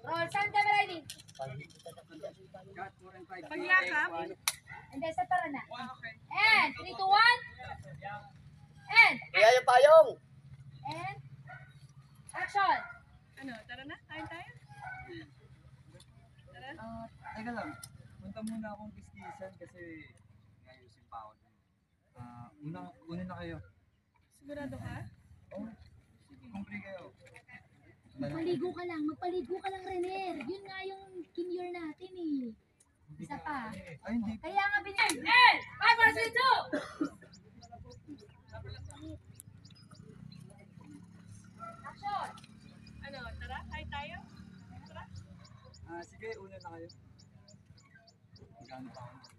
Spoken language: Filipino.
Roll, sound camera ready. Pagyakap? Hindi, sa tara na. And, 3, 2, 1. And, Kaya yung payong. and, action. Ano, tara na? Kain tayo? Tara? Teka lang, punta muna akong kiskisan kasi ngayusin pa ako dun. Una na kayo. Sigurado ka? Oh, kumpli kayo. Magpaligo ka lang, Renner. Yun nga yung kinure natin eh. Isa pa. Ay, hindi. Kaya nga binigay. And, 5, 4, 3, 2. Action. Ano, tara? Kain tayo? Tara? Sige, una na kayo. Magkano pa ako?